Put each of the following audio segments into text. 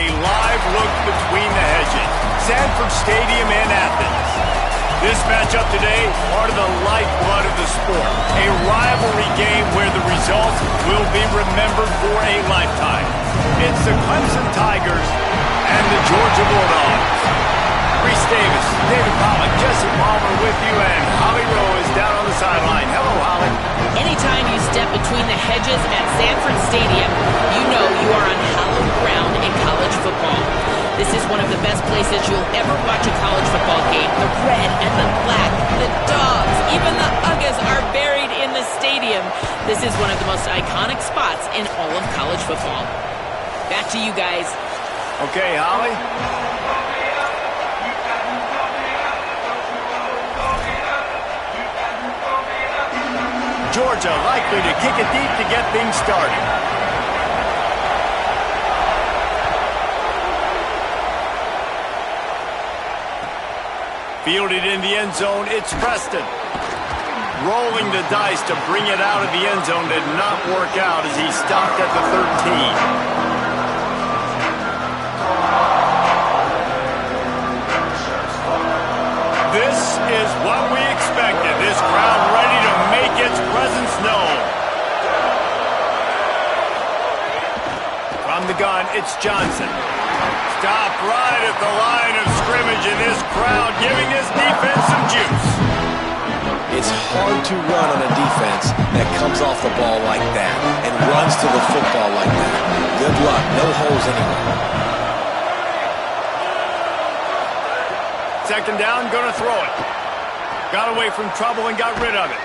a live look between the hedges. Sanford Stadium in Athens. This matchup today, part of the lifeblood of the sport. A rivalry game where the results will be remembered for a lifetime. It's the Clemson Tigers and the Georgia Bulldogs. Reese Davis, David Pollack, Jesse Palmer with you, and Holly Rowe is down on the sideline. Hello, Holly. Anytime you step between the hedges at Sanford Stadium, you know you are on hallowed ground in college football. This is one of the best places you'll ever watch a college football game. The red and the black, the dogs, even the Uggas are buried in the stadium. This is one of the most iconic spots in all of college football. Back to you guys. Okay, Holly. Georgia likely to kick it deep to get things started. Fielded in the end zone, it's Preston. Rolling the dice to bring it out of the end zone did not work out as he stopped at the 13. This is what we expected. This crowd ready to make its presence known. From the gun, it's Johnson. Stopped right at the line of scrimmage, and this crowd giving this defense some juice. It's hard to run on a defense that comes off the ball like that and runs to the football like that. Good luck. No holes anywhere. Second down, gonna throw it. Got away from trouble and got rid of it.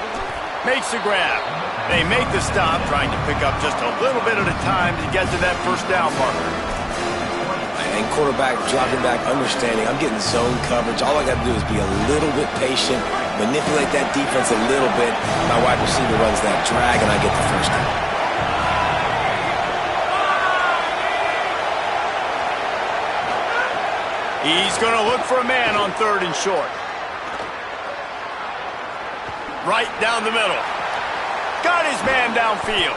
Makes the grab. They make the stop, trying to pick up just a little bit at a time to get to that first down marker. And quarterback dropping back, understanding I'm getting zone coverage. All I got to do is be a little bit patient, manipulate that defense a little bit. My wide receiver runs that drag, and I get the first down. He's going to look for a man on third and short. Right down the middle. Got his man downfield.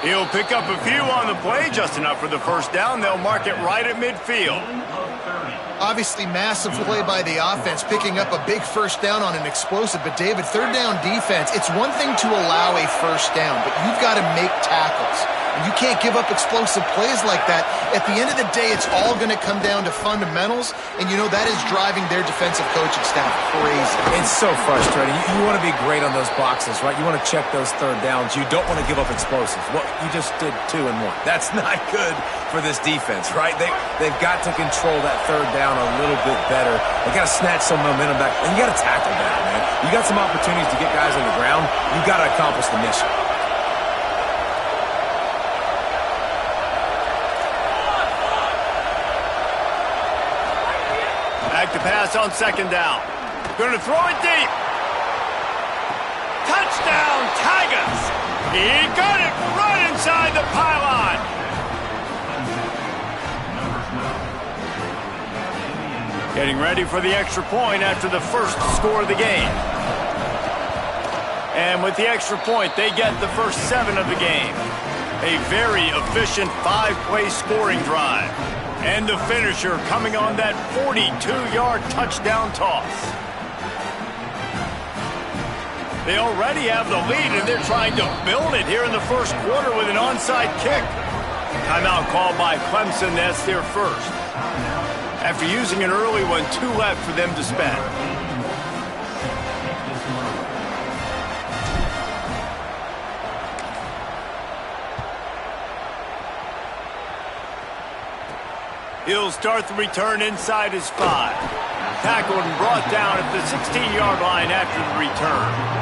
He'll pick up a few on the play, just enough for the first down. They'll mark it right at midfield. Obviously, massive play by the offense, picking up a big first down on an explosive. But, David, third down defense, it's one thing to allow a first down, but you've got to make tackles. And you can't give up explosive plays like that. At the end of the day, it's all going to come down to fundamentals, and you know that is driving their defensive coaching staff crazy. It's so frustrating. You want to be great on those boxes, right? You want to check those third downs. You don't want to give up explosives. Well, you just did 2 and 1. That's not good for this defense, right? They've got to control that third down a little bit better. They got to snatch some momentum back, and you got to tackle better, man. You got some opportunities to get guys on the ground. You got to accomplish the mission. Back to pass on second down. Going to throw it deep. Touchdown, Tigers. He got it right inside the pylon. Getting ready for the extra point after the first score of the game. And with the extra point, they get the first 7 of the game. A very efficient 5-play scoring drive. And the finisher coming on that 42-yard touchdown toss. They already have the lead, and they're trying to build it here in the first quarter with an onside kick. Timeout called by Clemson. That's their first. After using an early one, 2 left for them to spend. He'll start the return inside his 5. Tackled and brought down at the 16-yard line after the return.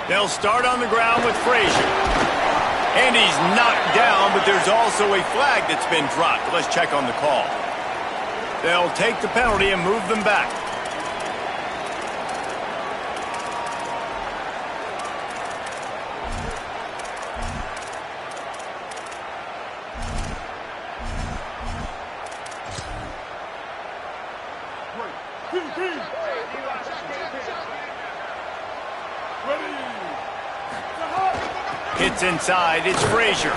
They'll start on the ground with Frazier. And he's knocked down, but there's also a flag that's been dropped. Let's check on the call. They'll take the penalty and move them back. gets inside. It's Frazier.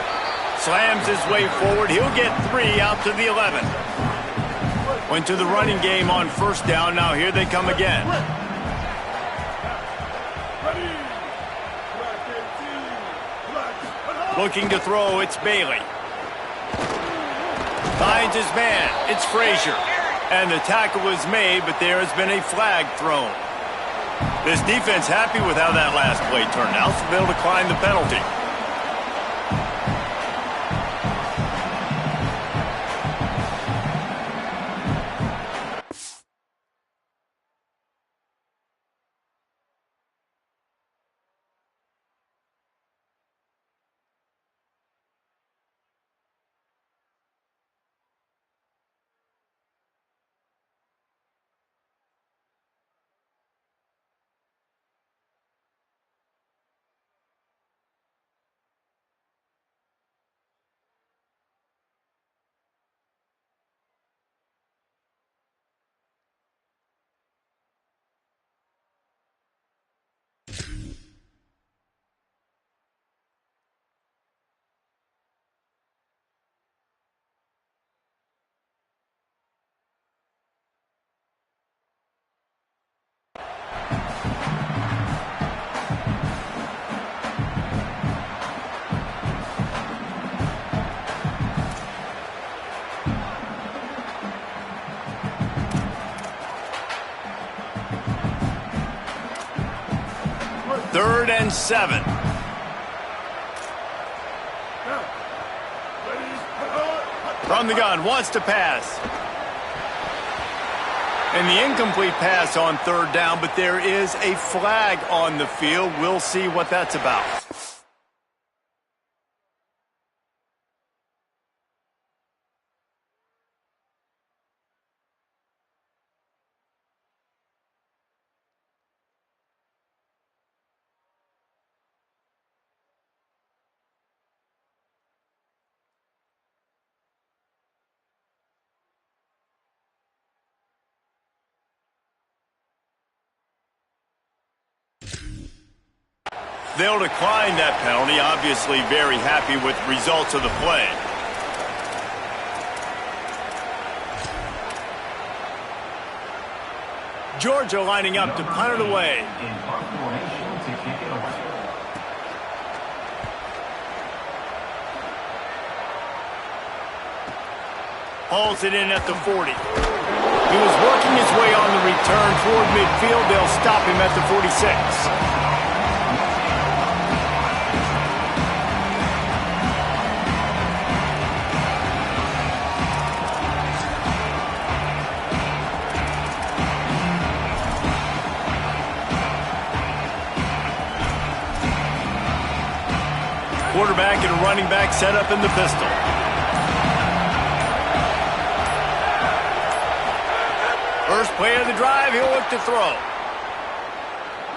Slams his way forward. He'll get 3 out to the 11. Went to the running game on first down. Now here they come again. Looking to throw, it's Bailey. Finds his man, it's Frazier. And the tackle is made, but there has been a flag thrown. This defense happy with how that last play turned out, so they'll decline the penalty. Third and 7. From the gun, wants to pass. And the incomplete pass on third down, but there is a flag on the field. We'll see what that's about. They'll decline that penalty, obviously very happy with results of the play. Georgia lining up to punt it away. Hauls it in at the 40. He was working his way on the return toward midfield. They'll stop him at the 46. Quarterback and running back set up in the pistol. First play of the drive, he'll look to throw.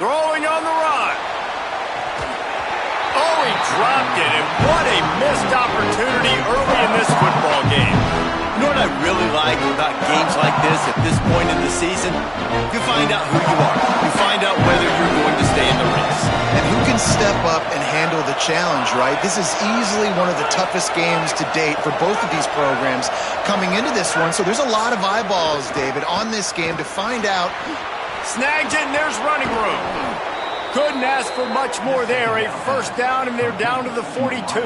Throwing on the run. Oh, he dropped it, and what a missed opportunity early in this football game. You know what I really like about games like this at this point in the season? You find out who you are. You find out whether you're going to stay in the race. And who can step up and handle the challenge, right? This is easily one of the toughest games to date for both of these programs coming into this one. So there's a lot of eyeballs, David, on this game to find out. Snagged it, and there's running room. Couldn't ask for much more there. A first down, and they're down to the 42.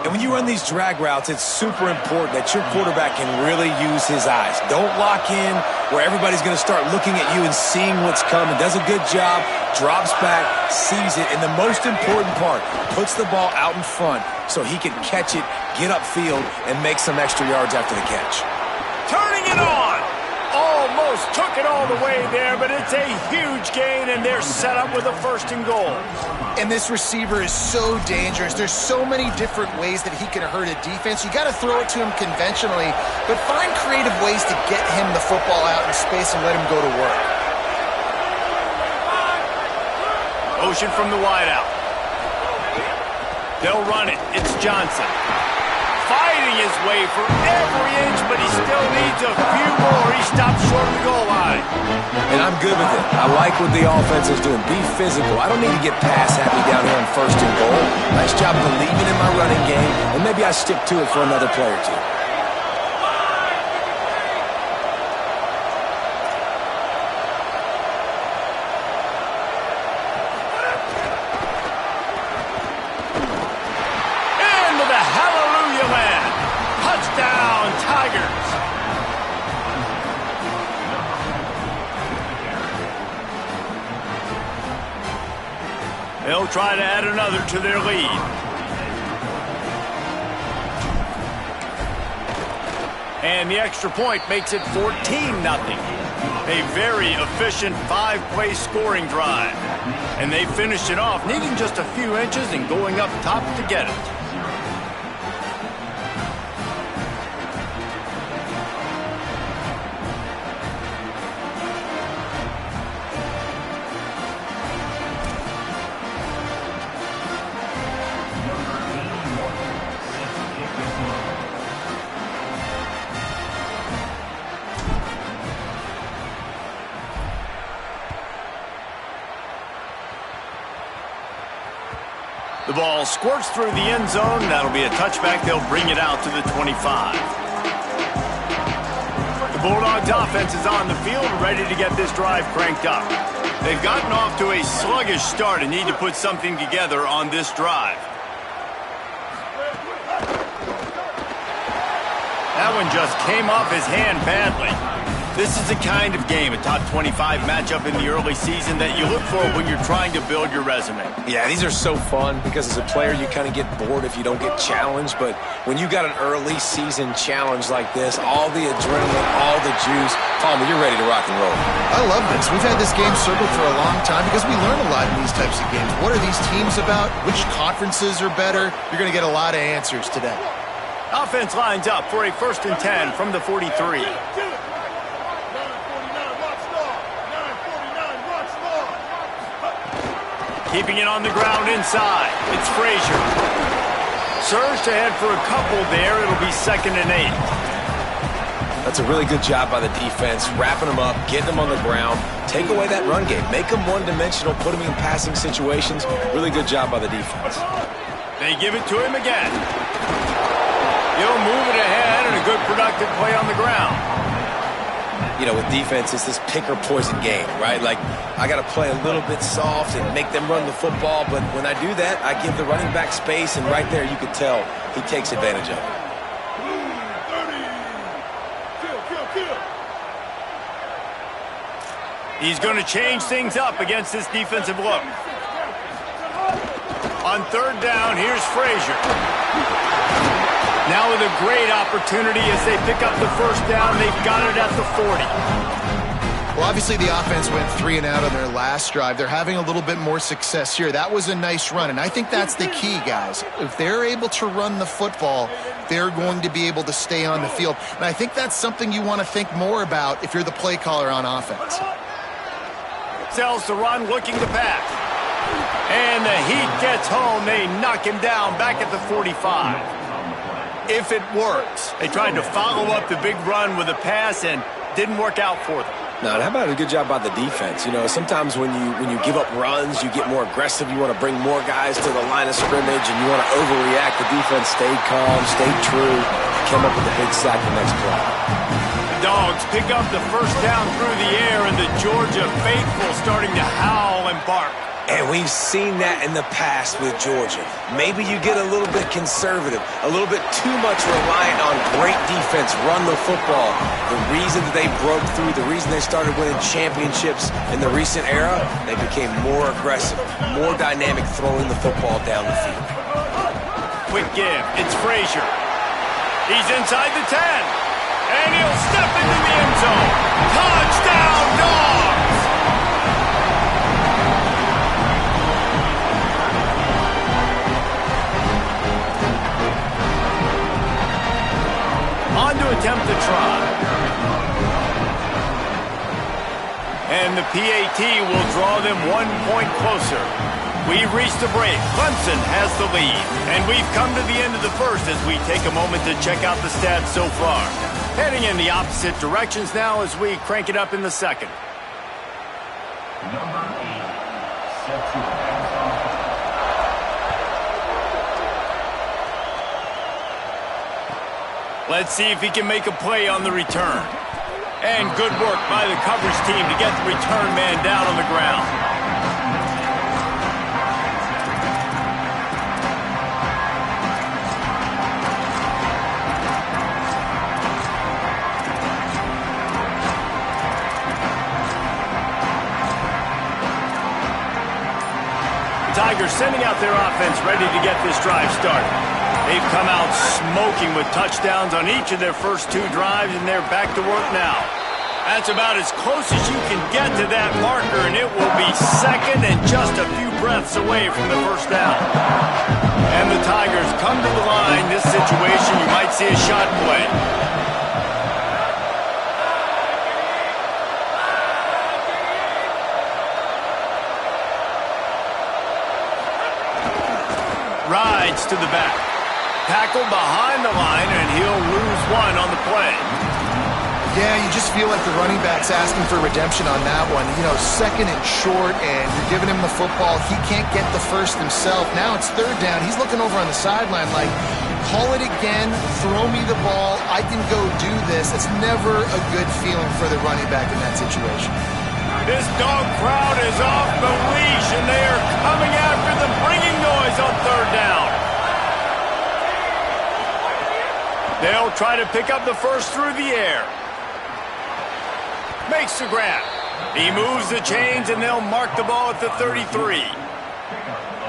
And when you run these drag routes, it's super important that your quarterback can really use his eyes. Don't lock in where everybody's going to start looking at you and seeing what's coming. Does a good job, drops back, sees it, and the most important part, puts the ball out in front so he can catch it, get upfield, and make some extra yards after the catch. Turning it on. Almost took it all the way there, but it's a huge gain, and they're set up with a first and goal. And this receiver is so dangerous. There's so many different ways that he can hurt a defense. You got to throw it to him conventionally, but find creative ways to get him the football out in space and let him go to work. Motion from the wideout. They'll run it. It's Johnson. fighting his way for every inch, but he still needs a few more. He stops short of the goal line. And I'm good with it. I like what the offense is doing. Be physical. I don't need to get pass happy down here on 1st and goal. Nice job believing in my running game, and maybe I stick to it for another play or two. They'll try to add another to their lead. And the extra point makes it 14-0. A very efficient 5-play scoring drive. And they finished it off, needing just a few inches and going up top to get it. The ball squirts through the end zone. That'll be a touchback. They'll bring it out to the 25. The Bulldogs offense is on the field, ready to get this drive cranked up. They've gotten off to a sluggish start and need to put something together on this drive. That one just came off his hand badly. This is the kind of game, a top 25 matchup in the early season, that you look for when you're trying to build your resume. Yeah, these are so fun because as a player, you kind of get bored if you don't get challenged. But when you got an early season challenge like this, all the adrenaline, all the juice, Palmer, you're ready to rock and roll. I love this. We've had this game circled for a long time because we learn a lot in these types of games. What are these teams about? Which conferences are better? You're going to get a lot of answers today. Offense lines up for a 1st and 10 from the 43. Keeping it on the ground inside. It's Frazier. Surge to head for a couple there. It'll be 2nd and 8. That's a really good job by the defense, wrapping them up, getting them on the ground, take away that run game, make them one-dimensional, put them in passing situations. Really good job by the defense. They give it to him again. He'll move it ahead, and a good productive play on the ground. You know, with defense, it's this pick-or-poison game, right? Like, I got to play a little bit soft and make them run the football, but when I do that, I give the running back space, and right there you can tell he takes advantage of it. He's going to change things up against this defensive look. On 3rd down, here's Frazier. Now with a great opportunity as they pick up the 1st down. They've got it at the 40. Well, obviously the offense went 3 and out on their last drive. They're having a little bit more success here. That was a nice run, and I think that's the key, guys. If they're able to run the football, they're going to be able to stay on the field. And I think that's something you want to think more about if you're the play caller on offense. Sells the run, looking to pass. And the heat gets home. They knock him down back at the 45. If it works. They tried to follow up the big run with a pass and didn't work out for them. No, and how about a good job by the defense? You know, sometimes when you give up runs, you get more aggressive. You want to bring more guys to the line of scrimmage, and you want to overreact. The defense stayed calm, stayed true, came up with a big sack the next play. The Dogs pick up the 1st down through the air, and the Georgia faithful starting to howl and bark. And we've seen that in the past with Georgia. Maybe you get a little bit conservative, a little bit too much reliant on great defense, run the football. The reason that they broke through, the reason they started winning championships in the recent era, they became more aggressive, more dynamic throwing the football down the field. Quick give. It's Frazier. He's inside the 10. And he'll step into the end zone. Touchdown, Dogs! On to attempt the try. And the PAT will draw them 1 point closer. We've reached the break. Clemson has the lead. And we've come to the end of the first as we take a moment to check out the stats so far. Heading in the opposite directions now as we crank it up in the second. Number 8, set to pass off. Let's see if he can make a play on the return. And good work by the coverage team to get the return man down on the ground. Tigers sending out their offense ready to get this drive started. They've come out smoking with touchdowns on each of their first 2 drives, and they're back to work now. That's about as close as you can get to that marker, and it will be second and just a few breaths away from the first down. And the Tigers come to the line. This situation, you might see a shot play. Rides to the back. Tackle behind the line, and he'll lose 1 on the play. Yeah, you just feel like the running back's asking for redemption on that one. You know, second and short, and you're giving him the football. He can't get the first himself. Now it's third down. He's looking over on the sideline like, call it again, throw me the ball, I can go do this. It's never a good feeling for the running back in that situation. This dog crowd is off the leash, and they are coming after them, bringing noise on third down. They'll try to pick up the first through the air. Makes the grab. He moves the chains, and they'll mark the ball at the 33.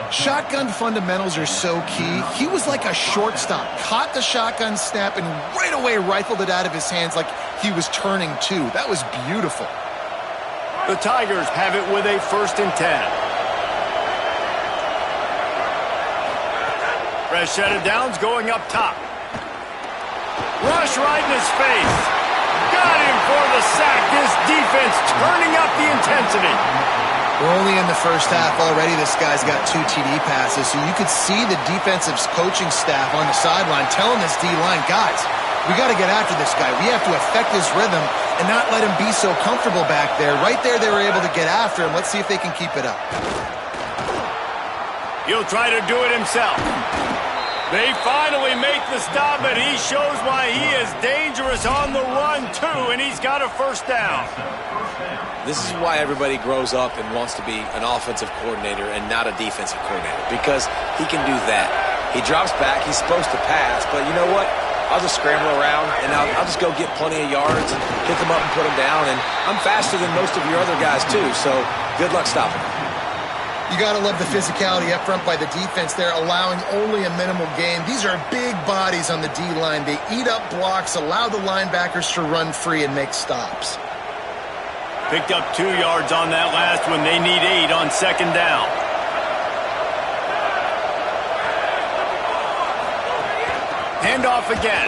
Shotgun fundamentals are so key. He was like a shortstop, caught the shotgun snap, and right away rifled it out of his hands like he was turning 2. That was beautiful. The Tigers have it with a 1st and 10. Fresh set of downs going up top. Rush right in his face. Got him for the sack. This defense turning up the intensity. We're only in the first half already. This guy's got 2 TD passes, so you could see the defensive coaching staff on the sideline telling this D-line, guys, we got to get after this guy. We have to affect his rhythm and not let him be so comfortable back there. Right there, they were able to get after him. Let's see if they can keep it up. He'll try to do it himself. They finally make the stop, and he shows why he is dangerous on the run, too, and he's got a first down. This is why everybody grows up and wants to be an offensive coordinator and not a defensive coordinator, because he can do that. He drops back. He's supposed to pass, but you know what? I'll just scramble around, and I'll just go get plenty of yards and pick them up and put them down, and I'm faster than most of your other guys, too, so good luck stopping them. You got to love the physicality up front by the defense there, allowing only a minimal gain. These are big bodies on the D-line. They eat up blocks, allow the linebackers to run free and make stops. Picked up 2 yards on that last one. They need 8 on second down. Handoff again.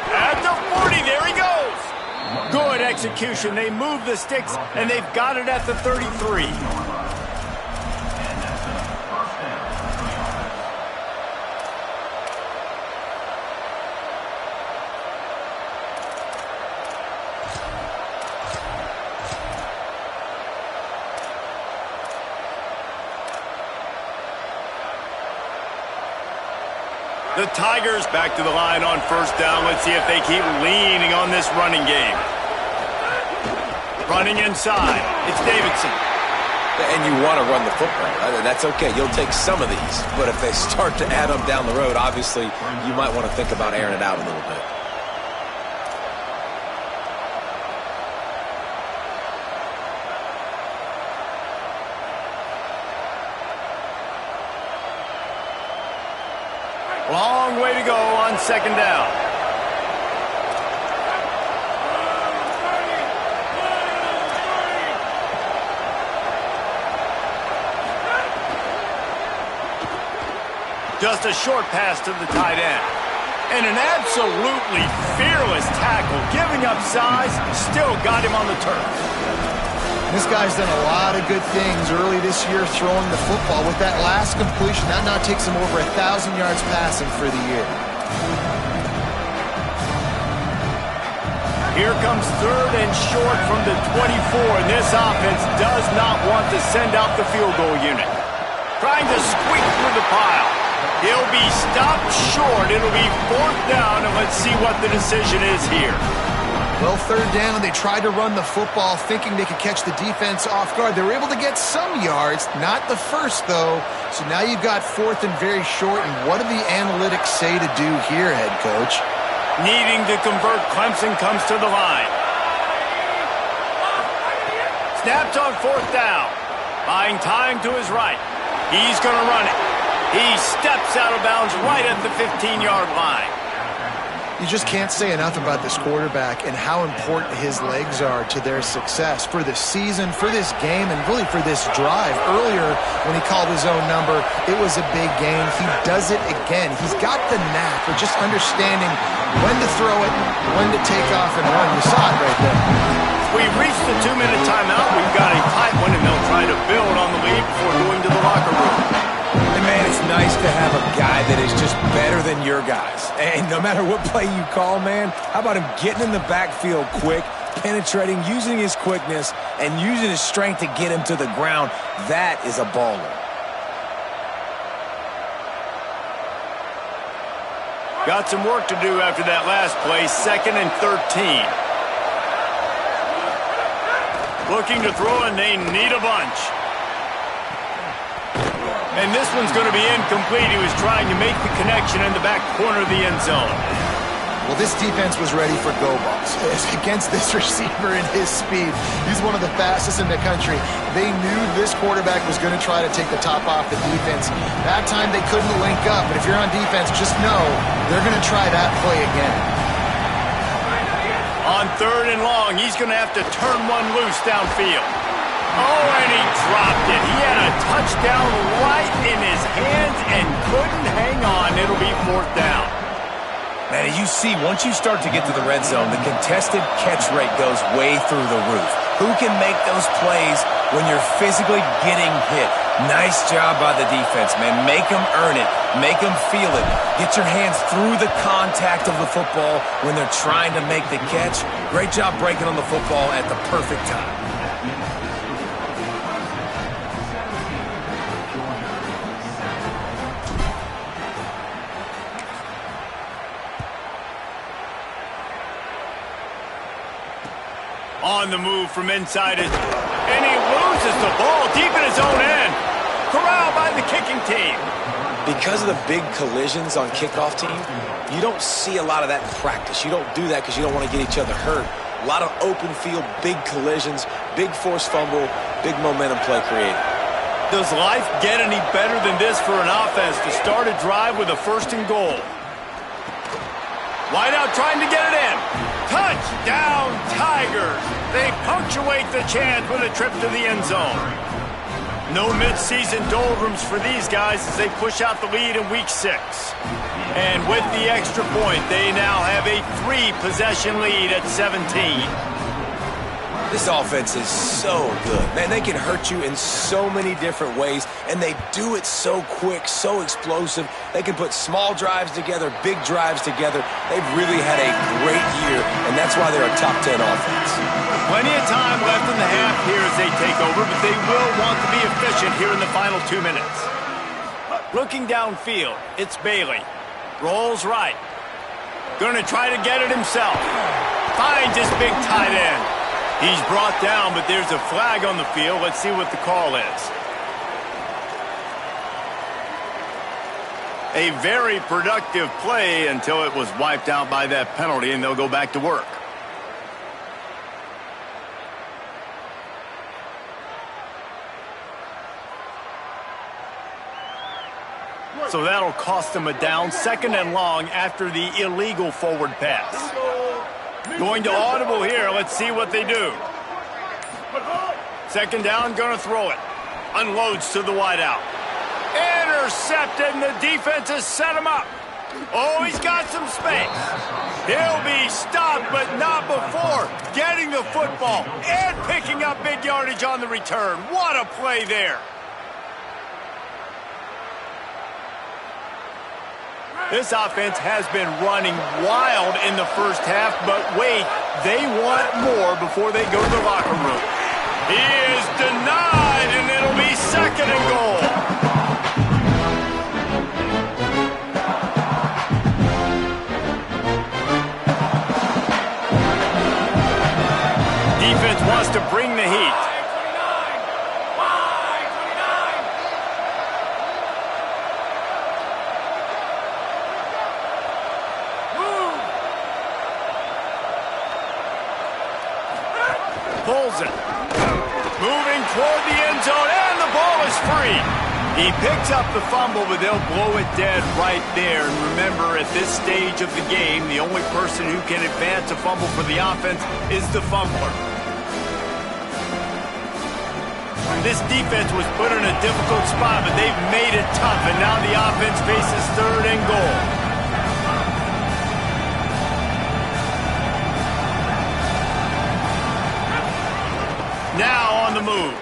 At the 40, there he goes. Good execution. They move the sticks, and they've got it at the 33. The Tigers back to the line on first down. Let's see if they keep leaning on this running game. Running inside. It's Davidson. And you want to run the football. That's okay. You'll take some of these. But if they start to add up down the road, obviously, you might want to think about airing it out a little bit. Long way to go on second down. Just a short pass to the tight end. And an absolutely fearless tackle, giving up size, still got him on the turf. This guy's done a lot of good things early this year throwing the football. With that last completion, that now takes him over 1,000 yards passing for the year. Here comes 3rd and short from the 24, and this offense does not want to send out the field goal unit. Trying to squeak through the pile. He'll be stopped short. It'll be 4th down, and let's see what the decision is here. Well, 3rd down, they tried to run the football thinking they could catch the defense off guard. They were able to get some yards, not the first, though. So now you've got 4th and very short, and what do the analytics say to do here, head coach? Needing to convert, Clemson comes to the line. Snapped on 4th down. Buying time to his right. He's going to run it. He steps out of bounds right at the 15-yard line. You just can't say enough about this quarterback and how important his legs are to their success for this season, for this game, and really for this drive. Earlier, when he called his own number, it was a big gain. He does it again. He's got the knack for just understanding when to throw it, when to take off and run. You saw it right there. We've reached the 2-minute timeout. We've got a tight one, and they'll try to build on the lead before going to the locker room. And man, it's nice to have a guy that is just better than your guys. And no matter what play you call, man, how about him getting in the backfield quick, penetrating, using his quickness, and using his strength to get him to the ground? That is a baller. Got some work to do after that last play, 2nd and 13. Looking to throw, and they need a bunch. And this one's going to be incomplete. He was trying to make the connection in the back corner of the end zone. Well, this defense was ready for go balls. Against this receiver and his speed, he's one of the fastest in the country. They knew this quarterback was going to try to take the top off the defense. That time they couldn't link up, but if you're on defense, just know they're going to try that play again. On 3rd and long, he's going to have to turn one loose downfield. Oh, and he dropped it. He had a touchdown right in his hands and couldn't hang on. It'll be 4th down. Man, you see, once you start to get to the red zone, the contested catch rate goes way through the roof. Who can make those plays when you're physically getting hit? Nice job by the defense, man. Make them earn it. Make them feel it. Get your hands through the contact of the football when they're trying to make the catch. Great job breaking on the football at the perfect time. On the move from inside it, and he loses the ball deep in his own end. Corralled by the kicking team. Because of the big collisions on kickoff team, you don't see a lot of that in practice. You don't do that because you don't want to get each other hurt. A lot of open field, big collisions, big forced fumble, big momentum play created. Does life get any better than this for an offense to start a drive with a 1st and goal? Wideout trying to get it in. Touchdown, Tigers. They punctuate the chance with a trip to the end zone. No midseason doldrums for these guys as they push out the lead in Week 6. And with the extra point, they now have a 3-possession lead at 17. This offense is so good. Man, they can hurt you in so many different ways, and they do it so quick, so explosive. They can put small drives together, big drives together. They've really had a great year, and that's why they're a top 10 offense. Plenty of time left in the half here as they take over, but they will want to be efficient here in the final 2 minutes. Looking downfield, it's Bailey. Rolls right. Going to try to get it himself. Finds his big tight end. He's brought down, but there's a flag on the field. Let's see what the call is. A very productive play until it was wiped out by that penalty, and they'll go back to work. So that'll cost them a down, 2nd and long after the illegal forward pass. Going to audible here. Let's see what they do. 2nd down, going to throw it. Unloads to the wideout. Intercepted, and the defense has set him up. Oh, he's got some space. He'll be stopped, but not before getting the football and picking up big yardage on the return. What a play there. This offense has been running wild in the first half, but wait, they want more before they go to the locker room. He is denied, and it'll be 2nd and goal. Defense wants to bring the heat. Pulls it. Moving toward the end zone, and the ball is free. He picks up the fumble, but they'll blow it dead right there. And remember, at this stage of the game, the only person who can advance a fumble for the offense is the fumbler. This defense was put in a difficult spot, but they've made it tough, and now the offense faces 3rd and goal. Now on the move.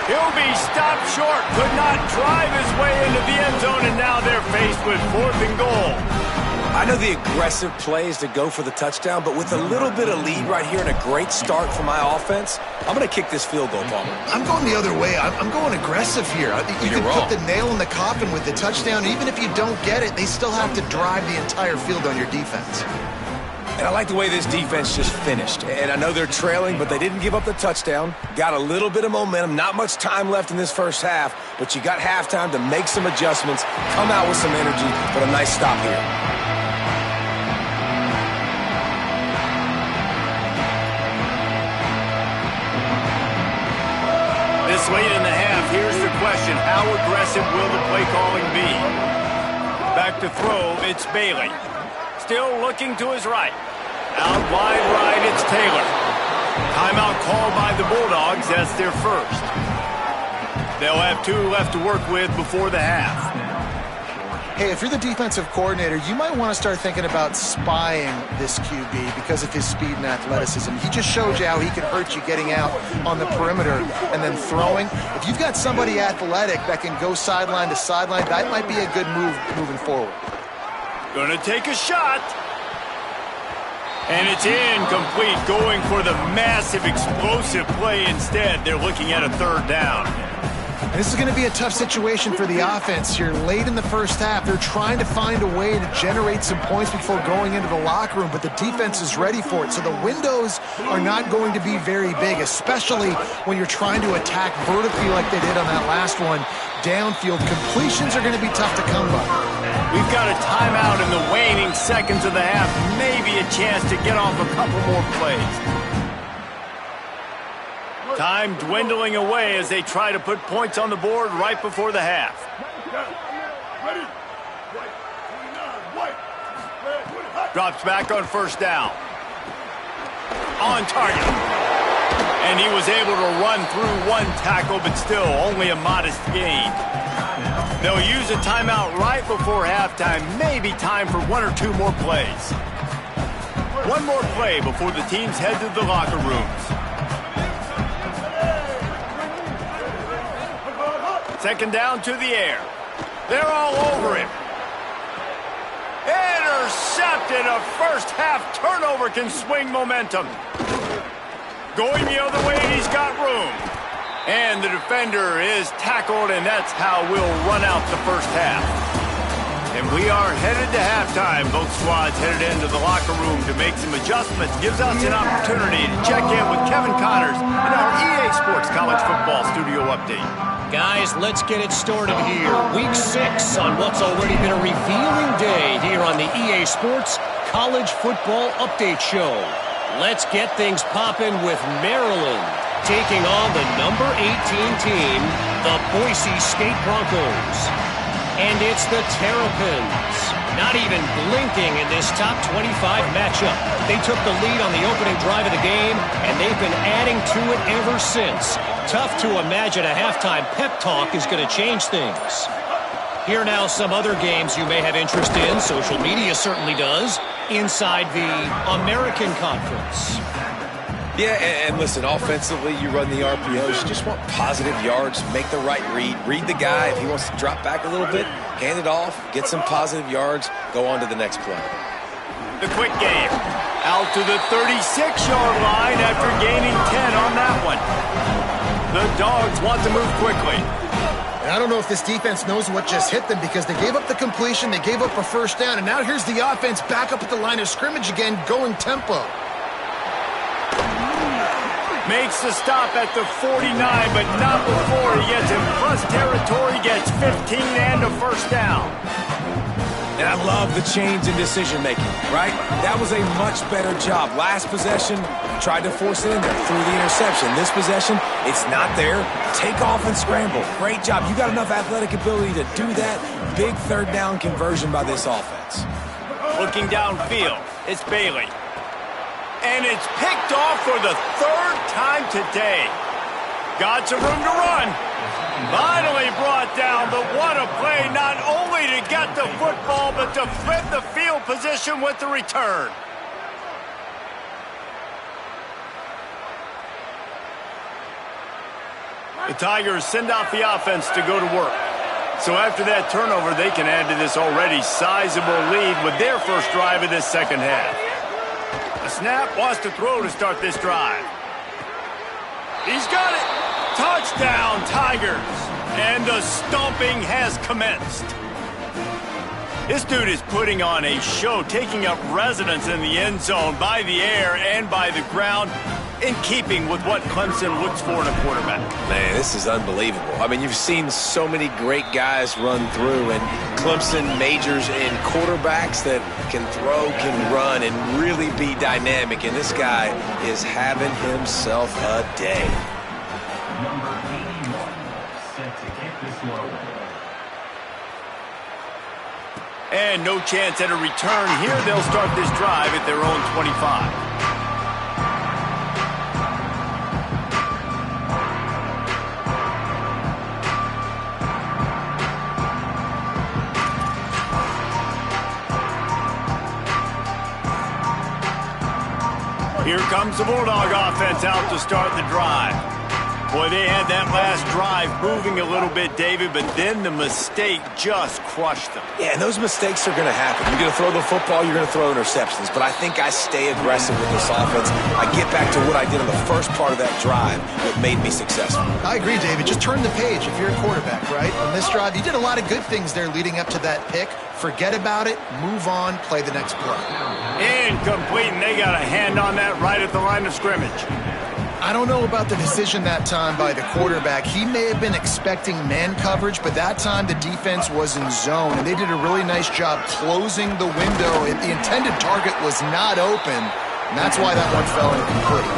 He'll be stopped short. Could not drive his way into the end zone, and now they're faced with 4th and goal. I know the aggressive play is to go for the touchdown, but with a little bit of lead right here and a great start for my offense, I'm going to kick this field goal, Palmer. I'm going the other way. I'm going aggressive here. I think you can put the nail in the coffin with the touchdown. Even if you don't get it, they still have to drive the entire field on your defense. And I like the way this defense just finished. And I know they're trailing, but they didn't give up the touchdown. Got a little bit of momentum. Not much time left in this first half, but you got halftime to make some adjustments, come out with some energy, but a nice stop here. This late in the half, here's the question. How aggressive will the play calling be? Back to throw, it's Bailey. Still looking to his right. Out wide right, it's Taylor. Timeout called by the Bulldogs. That's their first. They'll have 2 left to work with before the half. Hey, if you're the defensive coordinator, you might want to start thinking about spying this QB because of his speed and athleticism. He just showed you how he can hurt you getting out on the perimeter and then throwing. If you've got somebody athletic that can go sideline to sideline, that might be a good move moving forward. Gonna take a shot. And it's incomplete, going for the massive explosive play instead. They're looking at a 3rd down. This is going to be a tough situation for the offense here. Late in the first half, they're trying to find a way to generate some points before going into the locker room, but the defense is ready for it. So the windows are not going to be very big, especially when you're trying to attack vertically like they did on that last one. Downfield completions are going to be tough to come by. We've got a timeout in the waning seconds of the half. Maybe a chance to get off a couple more plays. Time dwindling away as they try to put points on the board right before the half. Drops back on 1st down. On target. And he was able to run through 1 tackle, but still only a modest gain. They'll use a timeout right before halftime. Maybe time for 1 or 2 more plays. 1 more play before the teams head to the locker rooms. 2nd down to the air. They're all over him. Intercepted. A first half turnover can swing momentum. Going the other way, and he's got room. And the defender is tackled, and that's how we'll run out the first half. And we are headed to halftime. Both squads headed into the locker room to make some adjustments. Gives us an opportunity to check in with Kevin Connors in our EA Sports College Football Studio Update. Guys, let's get it started here. Week 6 on what's already been a revealing day here on the EA Sports College Football Update Show. Let's get things popping with Maryland taking on the number 18 team, the Boise State Broncos. And it's the Terrapins not even blinking in this top 25 matchup. They took the lead on the opening drive of the game, and they've been adding to it ever since. Tough to imagine a halftime pep talk is going to change things. Here now some other games you may have interest in. Social media certainly does. Inside the American Conference. Yeah, and listen, offensively, you run the RPOs. You just want positive yards, make the right read the guy. If he wants to drop back a little bit, hand it off, get some positive yards, go on to the next play. The quick game. Out to the 36-yard line after gaining 10 on that one. The Dogs want to move quickly. And I don't know if this defense knows what just hit them because they gave up the completion, they gave up a first down, and now here's the offense back up at the line of scrimmage again, going tempo. Makes the stop at the 49, but not before he gets in plus territory, gets 15 and a first down. And I love the change in decision-making, right? That was a much better job. Last possession, tried to force it in there through the interception. This possession, it's not there. Take off and scramble. Great job. You got enough athletic ability to do that. Big third down conversion by this offense. Looking downfield, it's Bailey. And it's picked off for the third time today. Got some room to run. Finally brought down, but what a play, not only to get the football, but to flip the field position with the return. The Tigers send out the offense to go to work. So after that turnover, they can add to this already sizable lead with their first drive of this second half. The snap wants to throw to start this drive. He's got it. Touchdown, Tigers. And the stomping has commenced. This dude is putting on a show, taking up residence in the end zone by the air and by the ground, in keeping with what Clemson looks for in a quarterback. Man, this is unbelievable. I mean, you've seen so many great guys run through, and Clemson majors in quarterbacks that can throw, can run, and really be dynamic. And this guy is having himself a day. Number 81, set to kick this one. And no chance at a return here. They'll start this drive at their own 25. Here comes the Bulldog offense out to start the drive. Boy, they had that last drive moving a little bit, David, but then the mistake just crushed them. Yeah, and those mistakes are going to happen. You're going to throw the football, you're going to throw interceptions. But I think I stay aggressive with this offense. I get back to what I did on the first part of that drive that made me successful. I agree, David. Just turn the page if you're a quarterback, right? On this drive, you did a lot of good things there leading up to that pick. Forget about it, move on, play the next play. Incomplete, and they got a hand on that right at the line of scrimmage. I don't know about the decision that time by the quarterback. He may have been expecting man coverage, but that time the defense was in zone, and they did a really nice job closing the window. The intended target was not open, and that's why that one fell incomplete.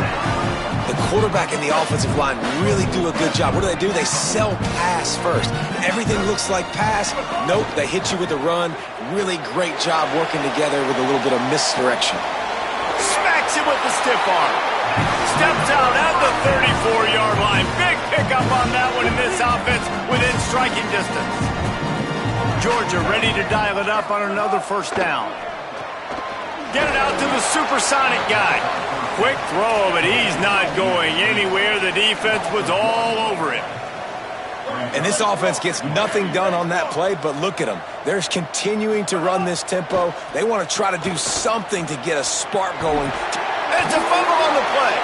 The quarterback and the offensive line really do a good job. What do? They sell pass first. Everything looks like pass. Nope, they hit you with a run. Really great job working together with a little bit of misdirection. Smacks it with the stiff arm. Steps out at the 34-yard line. Big pickup on that one in this offense within striking distance. Georgia ready to dial it up on another first down. Get it out to the supersonic guy. Quick throw, but he's not going anywhere. The defense was all over him. And this offense gets nothing done on that play, but look at them. They're continuing to run this tempo. They want to try to do something to get a spark going. It's a fumble on the play.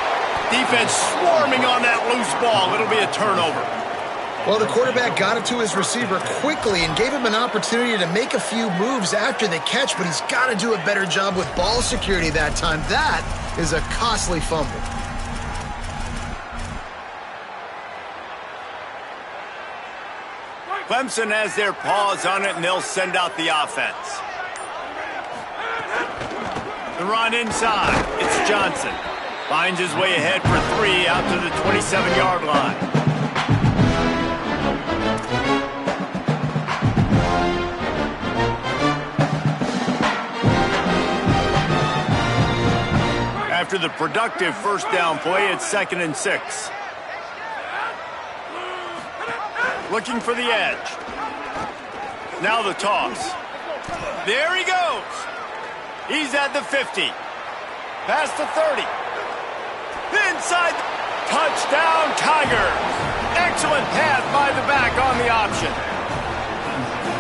Defense swarming on that loose ball. It'll be a turnover. Well, the quarterback got it to his receiver quickly and gave him an opportunity to make a few moves after the catch, but he's got to do a better job with ball security that time. That is a costly fumble. Clemson has their paws on it, and they'll send out the offense. The run inside. It's Johnson. Finds his way ahead for 3 out to the 27-yard line. After the productive first down play, it's 2nd and 6. Looking for the edge. Now the toss. There he goes. He's at the 50. Past the 30. Inside. Touchdown, Tigers. Excellent pass by the back on the option.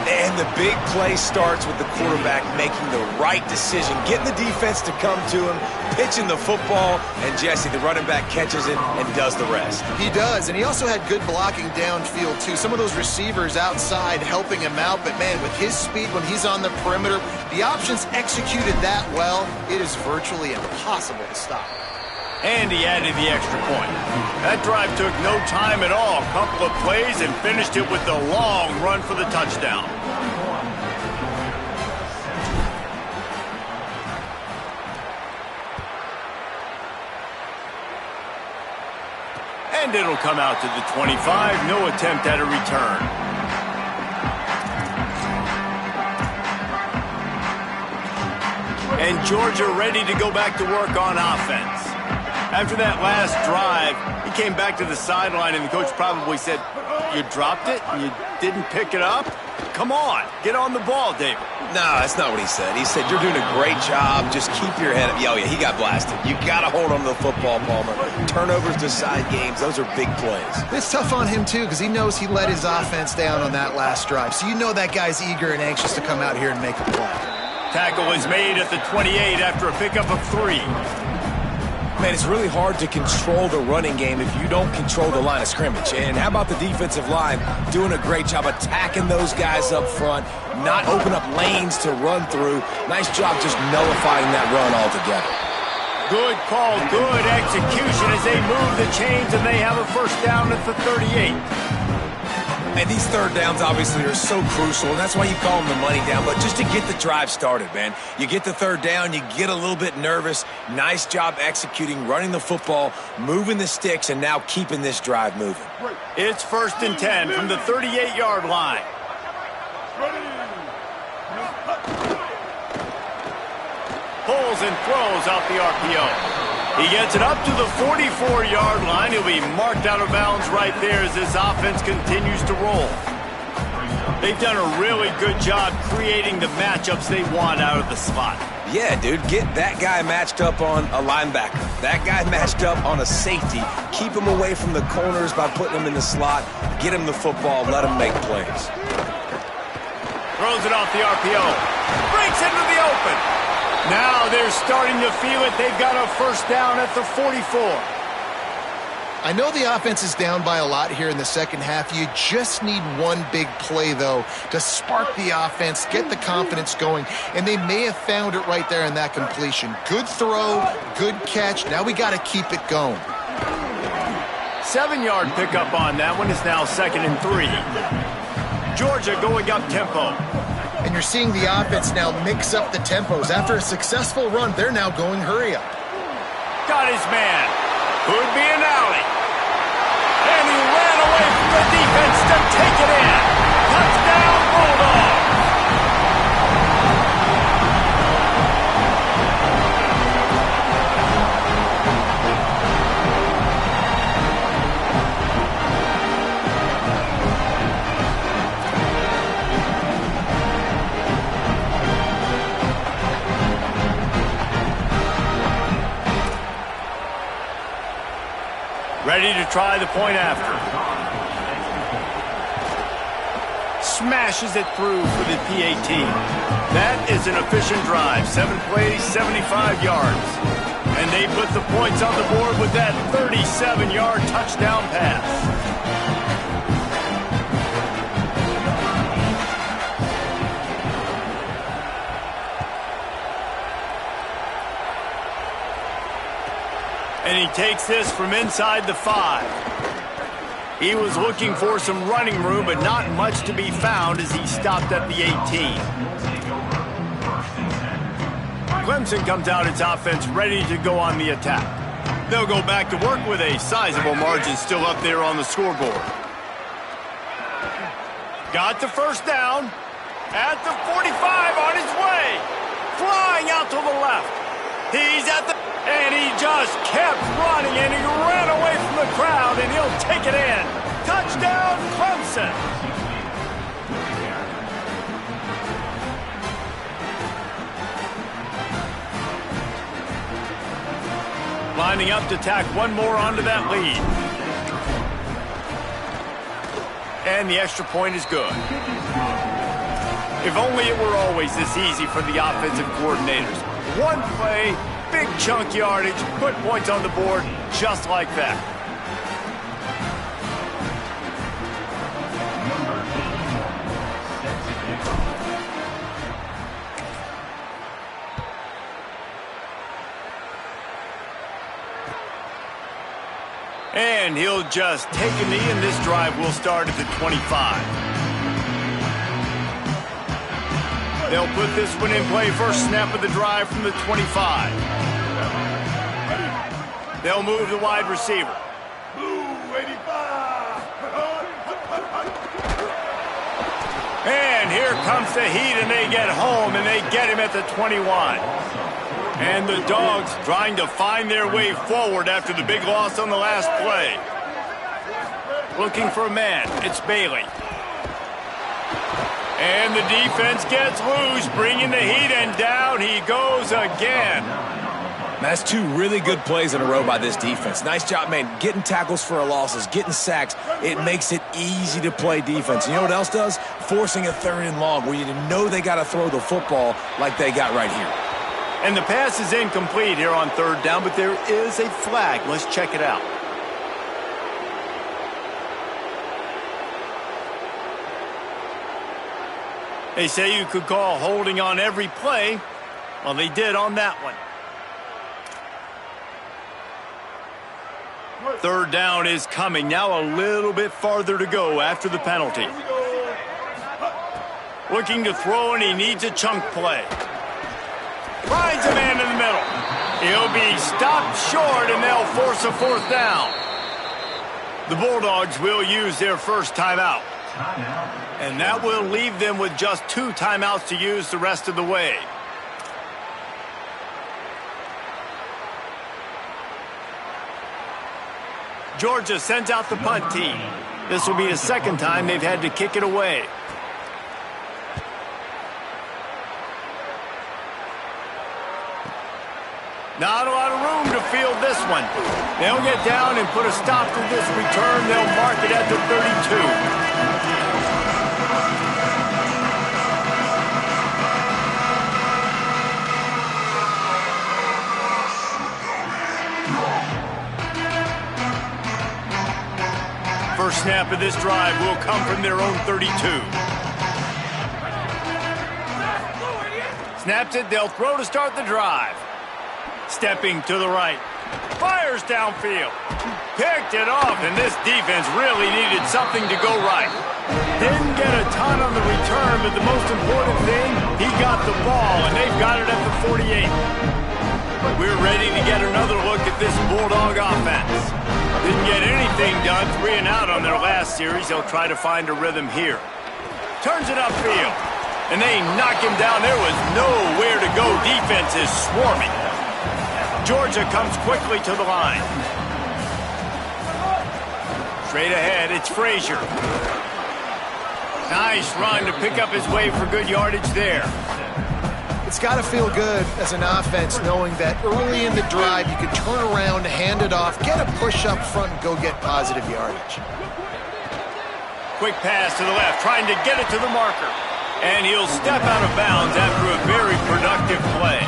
And the big play starts with the quarterback making the right decision, getting the defense to come to him, pitching the football, and Jesse, the running back, catches it and does the rest. He does, and he also had good blocking downfield, too. Some of those receivers outside helping him out, but, man, with his speed when he's on the perimeter, the options executed that well, it is virtually impossible to stop. And he added the extra point. That drive took no time at all. A couple of plays and finished it with the long run for the touchdown. And it'll come out to the 25. No attempt at a return. And Georgia ready to go back to work on offense. After that last drive, he came back to the sideline, and the coach probably said, "You dropped it? You didn't pick it up? Come on, get on the ball, David." No, that's not what he said. He said, "You're doing a great job. Just keep your head up." Oh, yeah, he got blasted. You got to hold on to the football, Palmer. Turnovers decide games. Those are big plays. It's tough on him, too, because he knows he let his offense down on that last drive. So you know that guy's eager and anxious to come out here and make a play. Tackle is made at the 28 after a pickup of 3. Man, it's really hard to control the running game if you don't control the line of scrimmage. And how about the defensive line doing a great job attacking those guys up front, not open up lanes to run through. Nice job just nullifying that run altogether. Good call, good execution as they move the chains, and they have a first down at the 38. And these third downs obviously are so crucial, and that's why you call them the money down. But just to get the drive started, man, you get the third down, you get a little bit nervous. Nice job executing, running the football, moving the sticks, and now keeping this drive moving. It's 1st and 10 from the 38-yard line. Pulls and throws out the RPO. He gets it up to the 44-yard line. He'll be marked out of bounds right there as this offense continues to roll. They've done a really good job creating the matchups they want out of the slot. Yeah, dude, get that guy matched up on a linebacker. That guy matched up on a safety. Keep him away from the corners by putting him in the slot. Get him the football. Let him make plays. Throws it off the RPO. Breaks into the open. Now they're starting to feel it. They've got a first down at the 44. I know the offense is down by a lot here in the second half. You just need one big play, though, to spark the offense, get the confidence going, and they may have found it right there in that completion. Good throw, good catch. Now we got to keep it going. 7-yard pickup on that one is now 2nd and 3. Georgia going up tempo. And you're seeing the offense now mix up the tempos. After a successful run, they're now going hurry up. Got his man. Could be an alley. And he ran away from the defense to take it in. Touchdown, Bulldogs. Ready to try the point after. Smashes it through for the PAT. That is an efficient drive. 7 plays, 75 yards. And they put the points on the board with that 37-yard touchdown pass. And he takes this from inside the 5. He was looking for some running room, but not much to be found as he stopped at the 18. Clemson comes out its offense ready to go on the attack. They'll go back to work with a sizable margin still up there on the scoreboard. Got the first down at the 45 on his way. Flying out to the left. He's at the... And he just kept running, and he ran away from the crowd, and he'll take it in. Touchdown, Clemson. lining up to tack one more onto that lead. And the extra point is good. If only it were always this easy for the offensive coordinators. One play, big chunk yardage, put points on the board just like that. And he'll just take a knee, and this drive will start at the 25. They'll put this one in play. First snap of the drive from the 25. They'll move the wide receiver. And here comes the heat, and they get home, and they get him at the 21. And the Dogs trying to find their way forward after the big loss on the last play. Looking for a man. It's Bailey. And the defense gets loose, bringing the heat, and down he goes again. That's two really good plays in a row by this defense. Nice job, man, getting tackles for losses, getting sacks. It makes it easy to play defense. You know what else does? Forcing a 3rd and long where you know they got to throw the football like they got right here. And the pass is incomplete here on 3rd down, but there is a flag. Let's check it out. They say you could call holding on every play. Well, they did on that one. 3rd down is coming. Now a little bit farther to go after the penalty. Looking to throw, and he needs a chunk play. Finds a man in the middle. He'll be stopped short, and they'll force a 4th down. The Bulldogs will use their first timeout. And that will leave them with just 2 timeouts to use the rest of the way. Georgia sends out the punt team. This will be the 2nd time they've had to kick it away. Not a lot of room to field this one. They'll get down and put a stop to this return. They'll mark it at the 32. First snap of this drive will come from their own 32. Snaps it, they'll throw to start the drive. Stepping to the right. Fires downfield. Picked it off, and this defense really needed something to go right. Didn't get a ton on the return, but the most important thing, he got the ball, and they've got it at the 48. We're ready to get another look at this Bulldog offense. Didn't get anything done, 3 and out on their last series. They'll try to find a rhythm here. Turns it upfield, and they knock him down. There was nowhere to go. Defense is swarming. Georgia comes quickly to the line. Straight ahead, it's Frazier. Nice run to pick up his way for good yardage there. It's got to feel good as an offense knowing that early in the drive you can turn around, hand it off, get a push up front, and go get positive yardage. Quick pass to the left, trying to get it to the marker. And he'll step out of bounds after a very productive play.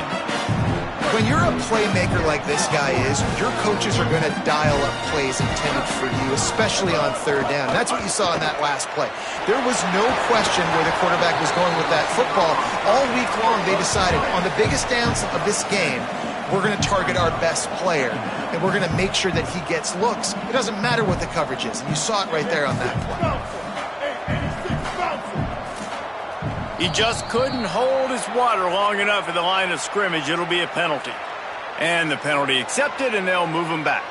When you're a playmaker like this guy is, your coaches are going to dial up plays intended for you, especially on 3rd down. That's what you saw in that last play. There was no question where the quarterback was going with that football. All week long, they decided on the biggest downs of this game, we're going to target our best player, and we're going to make sure that he gets looks. It doesn't matter what the coverage is, and you saw it right there on that play. He just couldn't hold his water long enough at the line of scrimmage. It'll be a penalty. And the penalty accepted, and they'll move him back.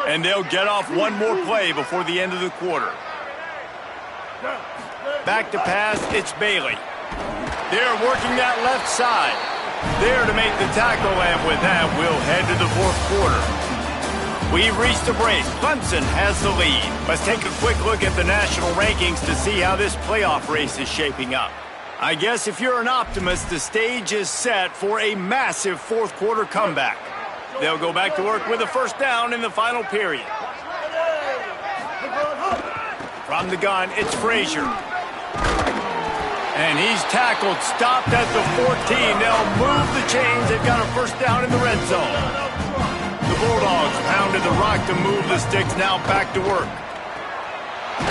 And they'll get off one more play before the end of the quarter. Back to pass, it's Bailey. They're working that left side. There to make the tackle, and with that, we'll head to the 4th quarter. We've reached a break. Clemson has the lead. Let's take a quick look at the national rankings to see how this playoff race is shaping up. I guess if you're an optimist, the stage is set for a massive fourth quarter comeback. They'll go back to work with a first down in the final period. From the gun, it's Frazier. And he's tackled, stopped at the 14. They'll move the chains. They've got a first down in the red zone. The Bulldogs pounded the rock to move the sticks, now back to work.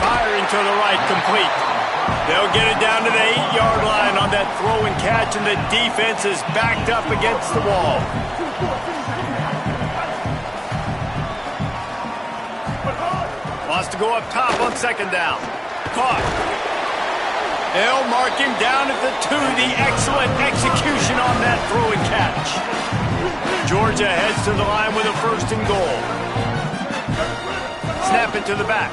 Firing to the right, complete. They'll get it down to the 8-yard line on that throw and catch, and the defense is backed up against the wall. Wants to go up top on second down. Caught. They'll mark him down at the 2. The excellent execution on that throw and catch. Georgia heads to the line with a first and goal. Snap it to the back.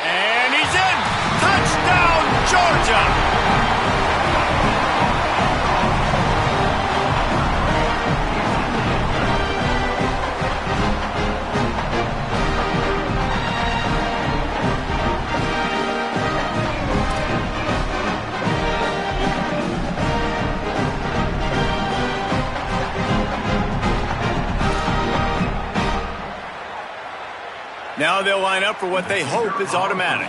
And he's in. Touchdown, Georgia. Now they'll line up for what they hope is automatic.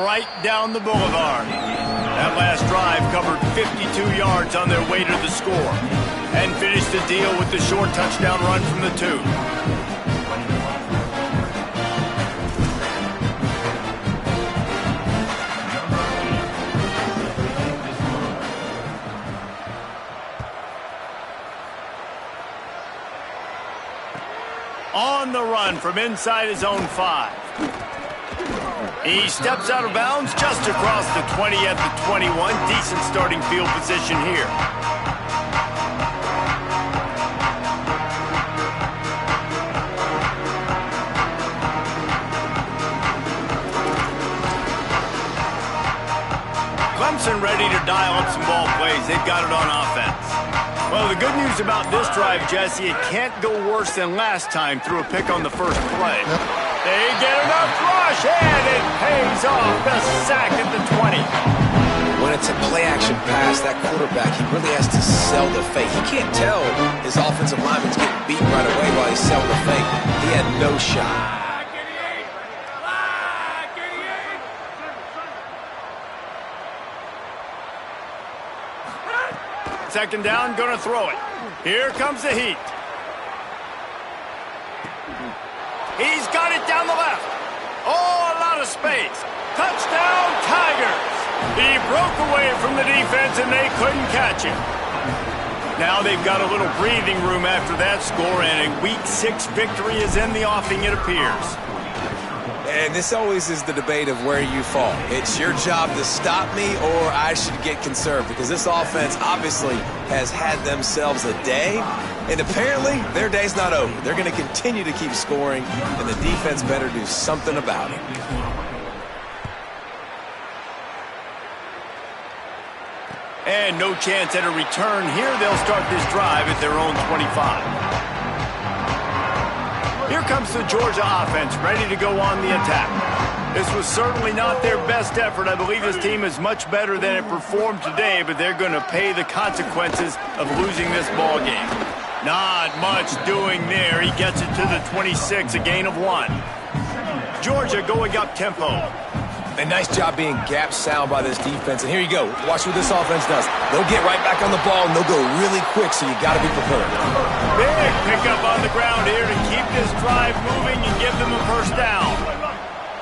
Right down the boulevard. That last drive covered 52 yards on their way to the score and finished the deal with the short touchdown run from the 2. On the run from inside his own 5. He steps out of bounds just across the 20 at the 21. Decent starting field position here. Clemson ready to dial up some ball plays. They've got it on offense. Well, the good news about this drive, Jesse, it can't go worse than last time through a pick on the first play. They get enough rush, and it pays off. The sack at the 20. When it's a play-action pass, that quarterback, he really has to sell the fake. He can't tell his offensive lineman's getting beaten right away while he's selling the fake. He had no shot. Second down, gonna throw it. Here comes the heat. He's got it down the left. Oh, a lot of space. Touchdown, Tigers. He broke away from the defense, and they couldn't catch him. Now they've got a little breathing room after that score, and a Week 6 victory is in the offing, it appears. And this always is the debate of where you fall. It's your job to stop me, or I should get conserved, because this offense obviously has had themselves a day, and apparently their day's not over. They're going to continue to keep scoring, and the defense better do something about it. And no chance at a return here. They'll start this drive at their own 25. Here comes the Georgia offense, ready to go on the attack. This was certainly not their best effort. I believe this team is much better than it performed today, but they're going to pay the consequences of losing this ball game. Not much doing there. He gets it to the 26, a gain of 1. Georgia going up tempo. A nice job being gap sound by this defense. And here you go. Watch what this offense does. They'll get right back on the ball, and they'll go really quick, so you got to be prepared. Big pickup on the ground here to keep this drive moving and give them a first down.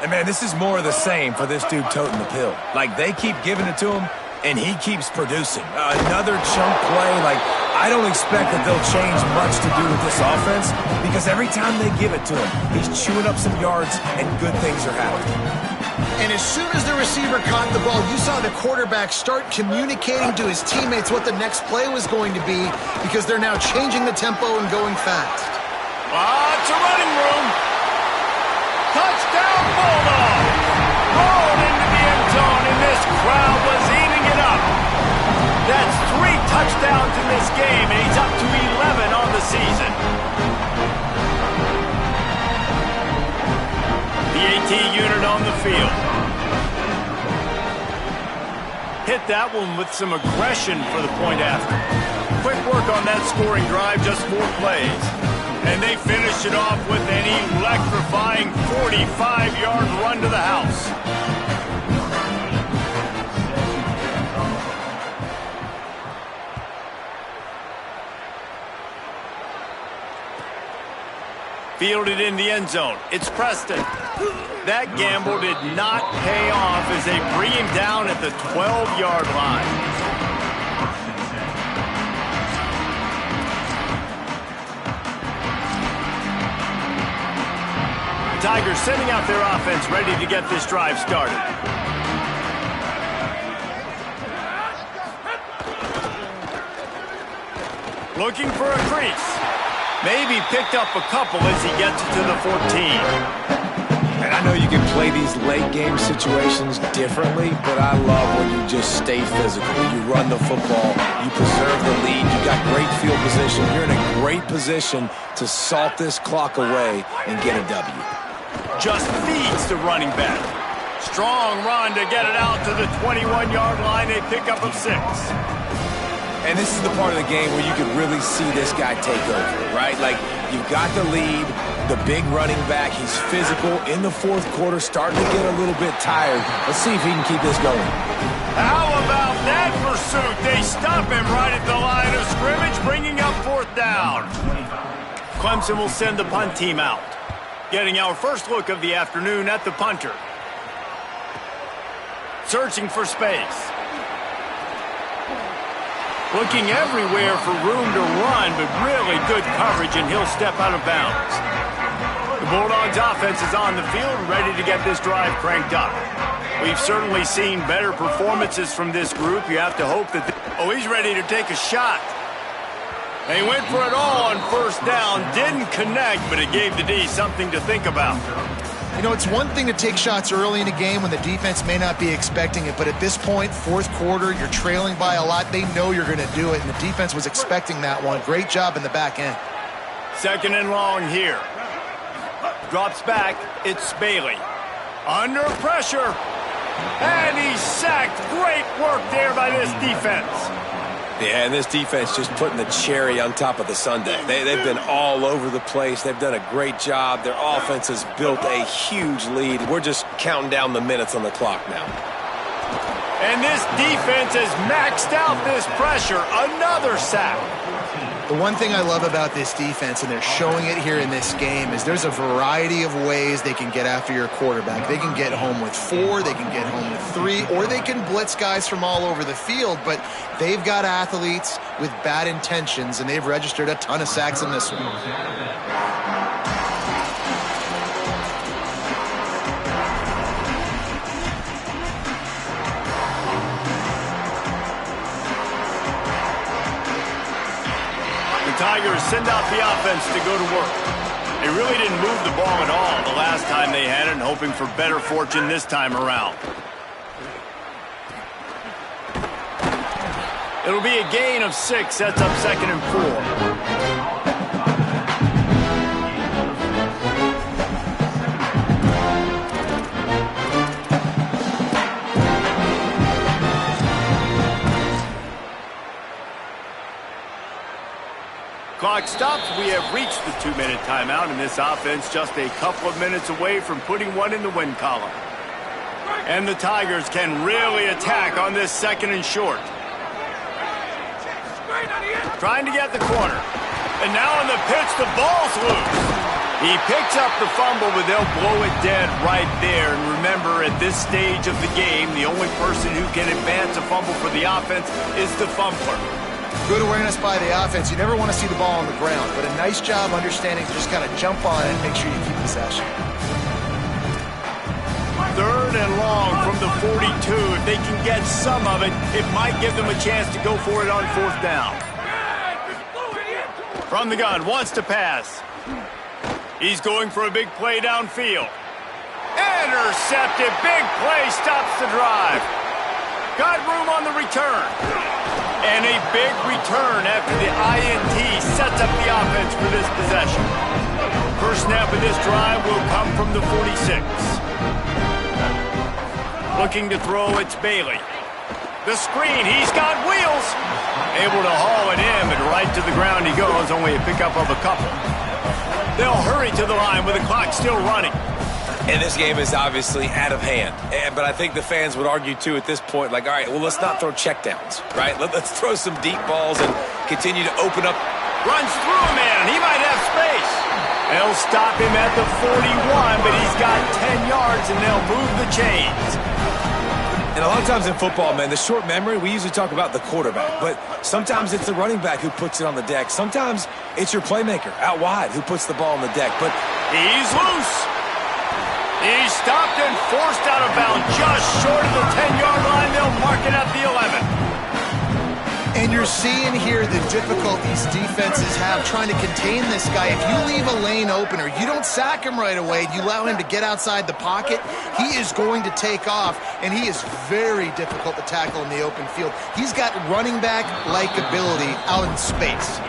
And, man, this is more of the same for this dude toting the pill. Like, they keep giving it to him, and he keeps producing. Another chunk play. Like, I don't expect that they'll change much to do with this offense, because every time they give it to him, he's chewing up some yards, and good things are happening. And as soon as the receiver caught the ball, you saw the quarterback start communicating to his teammates what the next play was going to be, because they're now changing the tempo and going fast. Lots of running room. Touchdown, Bulldogs. Rolled into the end zone, and this crowd was eating it up. That's 3 touchdowns in this game, and he's up to 11 on the season. on the field. Hit that one with some aggression for the point after. Quick work on that scoring drive, just 4 plays. And they finish it off with an electrifying 45-yard run to the house. Fielded in the end zone. It's Preston. That gamble did not pay off as they bring him down at the 12-yard line. Tigers sending out their offense ready to get this drive started. Looking for a crease. Maybe picked up a couple as he gets it to the 14. And I know you can play these late game situations differently, but I love when you just stay physical. You run the football, you preserve the lead, you got great field position. You're in a great position to salt this clock away and get a W. Just feeds the running back. Strong run to get it out to the 21-yard line. A pickup of 6. And this is the part of the game where you can really see this guy take over, right? Like, you've got the lead, the big running back. He's physical in the 4th quarter, starting to get a little bit tired. Let's see if he can keep this going. How about that pursuit? They stop him right at the line of scrimmage, bringing up 4th down. Clemson will send the punt team out. Getting our first look of the afternoon at the punter. Searching for space. Looking everywhere for room to run, but really good coverage, and he'll step out of bounds. The Bulldogs offense is on the field, ready to get this drive cranked up. We've certainly seen better performances from this group. You have to hope that... he's ready to take a shot. They went for it all on 1st down, didn't connect, but it gave the D something to think about. You know, it's one thing to take shots early in a game when the defense may not be expecting it, but at this point, 4th quarter, you're trailing by a lot. They know you're going to do it, and the defense was expecting that one. Great job in the back end. 2nd and long here. Drops back. It's Bailey. Under pressure. And he's sacked. Great work there by this defense. Yeah, and this defense just putting the cherry on top of the sundae. They've been all over the place. They've done a great job. Their offense has built a huge lead. We're just counting down the minutes on the clock now. And this defense has maxed out this pressure. Another sack. The one thing I love about this defense, and they're showing it here in this game, is there's a variety of ways they can get after your quarterback. They can get home with 4, they can get home with 3, or they can blitz guys from all over the field, but they've got athletes with bad intentions, and they've registered a ton of sacks in this one. Tigers send out the offense to go to work. They really didn't move the ball at all the last time they had it, and hoping for better fortune this time around. It'll be a gain of 6, sets up 2nd and 4. Clock stops. We have reached the 2-minute timeout, and this offense just a couple of minutes away from putting one in the win column. And the Tigers can really attack on this 2nd and short. Trying to get the corner. And now on the pitch, the ball's loose. He picks up the fumble, but they'll blow it dead right there. And remember, at this stage of the game, the only person who can advance a fumble for the offense is the fumbler. Good awareness by the offense. You never want to see the ball on the ground, but a nice job understanding to just kind of jump on it and make sure you keep possession. 3rd and long from the 42. If they can get some of it, it might give them a chance to go for it on 4th down. From the gun, wants to pass. He's going for a big play downfield. Intercepted. Big play stops the drive. Got room on the return. And a big return after the INT sets up the offense for this possession. First snap of this drive will come from the 46. Looking to throw, it's Bailey. The screen, he's got wheels. Able to haul it in, but right to the ground he goes, only a pickup of a couple. They'll hurry to the line with the clock still running. And this game is obviously out of hand. But I think the fans would argue, too, at this point, like, all right, well, let's not throw checkdowns, right? Let's throw some deep balls and continue to open up. Runs through a man. He might have space. They'll stop him at the 41, but he's got 10 yards, and they'll move the chains. And a lot of times in football, man, the short memory, we usually talk about the quarterback. But sometimes it's the running back who puts it on the deck. Sometimes it's your playmaker out wide who puts the ball on the deck. But he's loose. He's stopped and forced out of bounds just short of the 10-yard line. They'll mark it at the 11. And you're seeing here the difficulties defenses have trying to contain this guy. If you leave a lane open or you don't sack him right away, you allow him to get outside the pocket, he is going to take off, and he is very difficult to tackle in the open field. He's got running back-like ability out in space.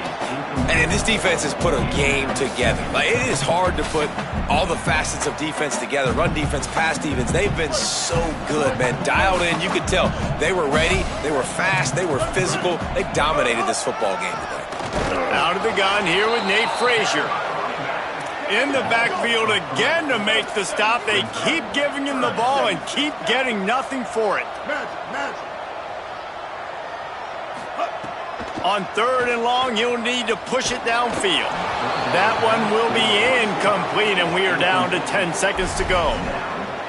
And this defense has put a game together. Like, it is hard to put all the facets of defense together. Run defense, pass defense. They've been so good, man. Dialed in. You could tell they were ready. They were fast. They were physical. They dominated this football game today. Out of the gun here with Nate Frazier. In the backfield again to make the stop. They keep giving him the ball and keep getting nothing for it. On 3rd and long, he'll need to push it downfield. That one will be incomplete, and we are down to 10 seconds to go.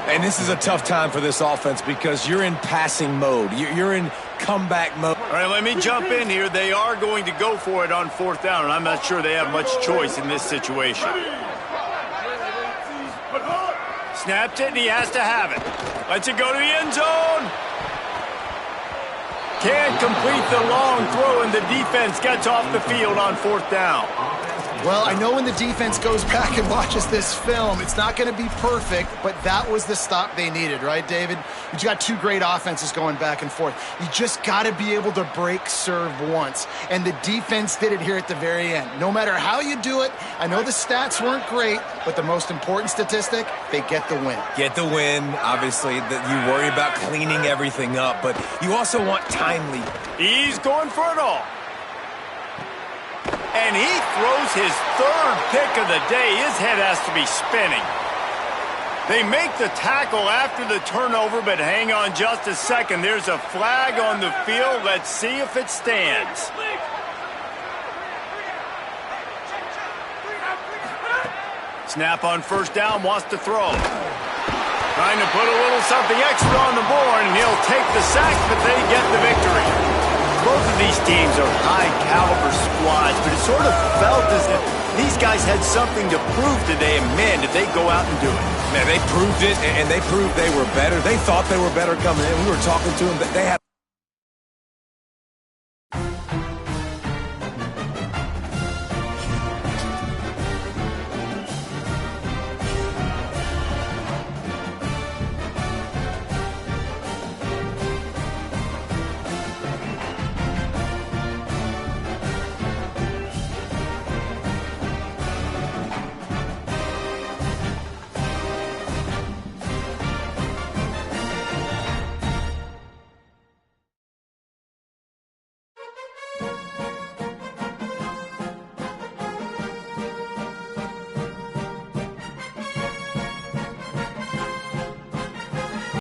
And this is a tough time for this offense because you're in passing mode. You're in comeback mode. All right, let me jump in here. They are going to go for it on 4th down, and I'm not sure they have much choice in this situation. Snapped it, and he has to have it. Lets it go to the end zone. Can't complete the long throw, and the defense gets off the field on 4th down. Well, I know when the defense goes back and watches this film, it's not going to be perfect, but that was the stop they needed, right, David? You got two great offenses going back and forth. You just got to be able to break serve once, and the defense did it here at the very end. No matter how you do it, I know the stats weren't great, but the most important statistic, they get the win. Get the win. Obviously, that you worry about cleaning everything up, but you also want timely. He's going for it all. And he throws his 3rd pick of the day. His head has to be spinning. They make the tackle after the turnover, but hang on just a second. There's a flag on the field. Let's see if it stands. Snap on 1st down, wants to throw. Trying to put a little something extra on the board, and he'll take the sack, but they get the victory. Both of these teams are high-caliber squads, but it sort of felt as if these guys had something to prove today, and man, did they go out and do it. Man, they proved it, and they proved they were better. They thought they were better coming in. We were talking to them, but they had